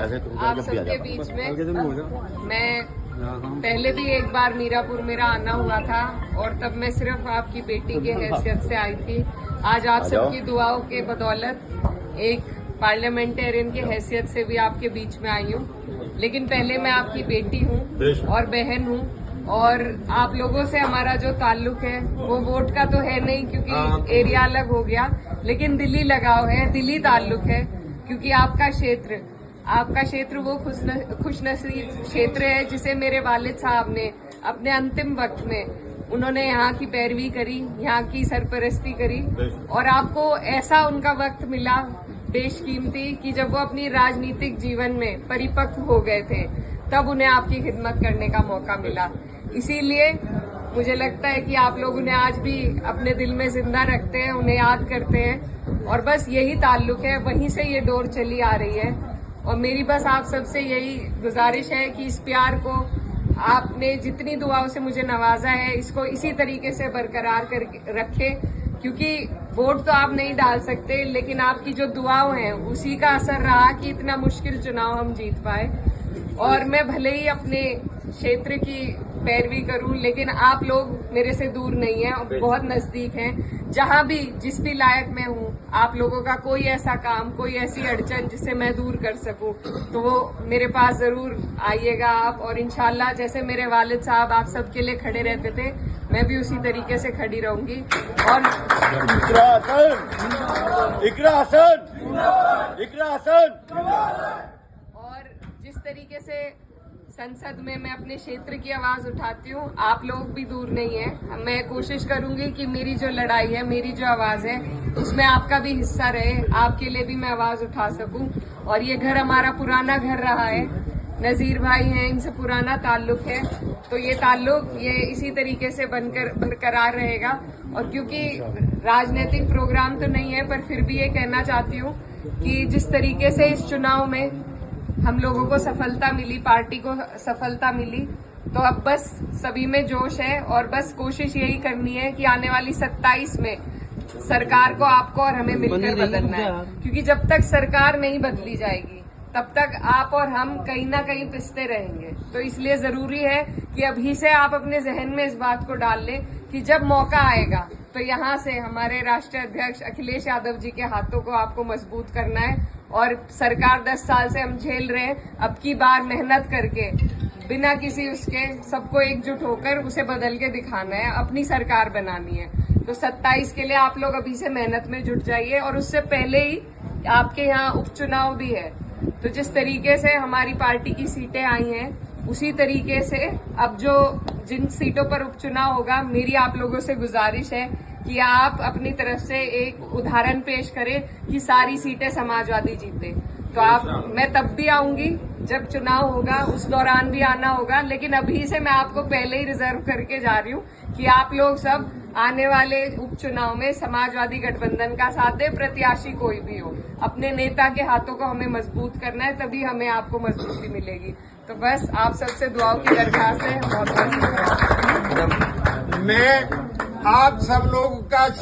आप सबके बीच में मैं पहले भी एक बार मीरापुर मेरा आना हुआ था और तब मैं सिर्फ आपकी बेटी के हैसियत से आई थी। आज आप सबकी दुआओं के बदौलत एक पार्लियामेंटेरियन की हैसियत से भी आपके बीच में आई हूँ। लेकिन पहले मैं आपकी बेटी हूँ और बहन हूँ और आप लोगों से हमारा जो ताल्लुक है वो वोट का तो है नहीं क्योंकि एरिया अलग हो गया, लेकिन दिली लगाव है, दिली ताल्लुक है क्योंकि आपका क्षेत्र वो खुशनसीब क्षेत्र है जिसे मेरे वालिद साहब ने अपने अंतिम वक्त में उन्होंने यहाँ की पैरवी करी, यहाँ की सरपरस्ती करी और आपको ऐसा उनका वक्त मिला बेशकीमती कि जब वो अपनी राजनीतिक जीवन में परिपक्व हो गए थे तब उन्हें आपकी खिदमत करने का मौका मिला। इसीलिए मुझे लगता है कि आप लोग उन्हें आज भी अपने दिल में जिंदा रखते हैं, उन्हें याद करते हैं और बस यही ताल्लुक है, वहीं से ये डोर चली आ रही है। और मेरी बस आप सबसे यही गुजारिश है कि इस प्यार को आपने जितनी दुआओं से मुझे नवाजा है इसको इसी तरीके से बरकरार कर रखें क्योंकि वोट तो आप नहीं डाल सकते लेकिन आपकी जो दुआओं हैं उसी का असर रहा कि इतना मुश्किल चुनाव हम जीत पाए। और मैं भले ही अपने क्षेत्र की पैरवी करूं लेकिन आप लोग मेरे से दूर नहीं हैं और बहुत नजदीक हैं। जहां भी जिस भी लायक मैं हूं आप लोगों का कोई ऐसा काम, कोई ऐसी अड़चन जिससे मैं दूर कर सकूं तो वो मेरे पास जरूर आइएगा आप। और इंशाल्लाह जैसे मेरे वालिद साहब आप सबके लिए खड़े रहते थे मैं भी उसी तरीके से खड़ी रहूंगी। और जिस तरीके से संसद में मैं अपने क्षेत्र की आवाज उठाती हूँ आप लोग भी दूर नहीं है। मैं कोशिश करूंगी कि मेरी जो लड़ाई है, मेरी जो आवाज है उसमें आपका भी हिस्सा रहे, आपके लिए भी मैं आवाज उठा सकूं। और ये घर हमारा पुराना घर रहा है, नजीर भाई हैं, इनसे पुराना ताल्लुक है तो ये ताल्लुक ये इसी तरीके से बनकर बरकरार रहेगा। और क्योंकि राजनीतिक प्रोग्राम तो नहीं है पर फिर भी ये कहना चाहती हूँ कि जिस तरीके से इस चुनाव में हम लोगों को सफलता मिली, पार्टी को सफलता मिली, तो अब बस सभी में जोश है और बस कोशिश यही करनी है कि आने वाली 27 में सरकार को आपको और हमें मिलकर बदलना है क्योंकि जब तक सरकार नहीं बदली जाएगी तब तक आप और हम कहीं ना कहीं पिसते रहेंगे। तो इसलिए जरूरी है कि अभी से आप अपने जहन में इस बात को डाल लें कि जब मौका आएगा तो यहाँ से हमारे राष्ट्रीय अध्यक्ष अखिलेश यादव जी के हाथों को आपको मजबूत करना है। और सरकार 10 साल से हम झेल रहे हैं, अब की बार मेहनत करके बिना किसी उसके सबको एकजुट होकर उसे बदल के दिखाना है, अपनी सरकार बनानी है। तो 27 के लिए आप लोग अभी से मेहनत में जुट जाइए। और उससे पहले ही आपके यहाँ उपचुनाव भी है तो जिस तरीके से हमारी पार्टी की सीटें आई हैं उसी तरीके से अब जो जिन सीटों पर उपचुनाव होगा मेरी आप लोगों से गुजारिश है कि आप अपनी तरफ से एक उदाहरण पेश करें कि सारी सीटें समाजवादी जीते। तो मैं तब भी आऊंगी जब चुनाव होगा, उस दौरान भी आना होगा, लेकिन अभी से मैं आपको पहले ही रिजर्व करके जा रही हूँ कि आप लोग सब आने वाले उपचुनाव में समाजवादी गठबंधन का साथ दे, प्रत्याशी कोई भी हो, अपने नेता के हाथों को हमें मजबूत करना है, तभी हमें आपको मजबूती मिलेगी। तो बस आप सबसे दुआओं की दरख्वास्त है। बहुत बहुत मैं आप सब लोग का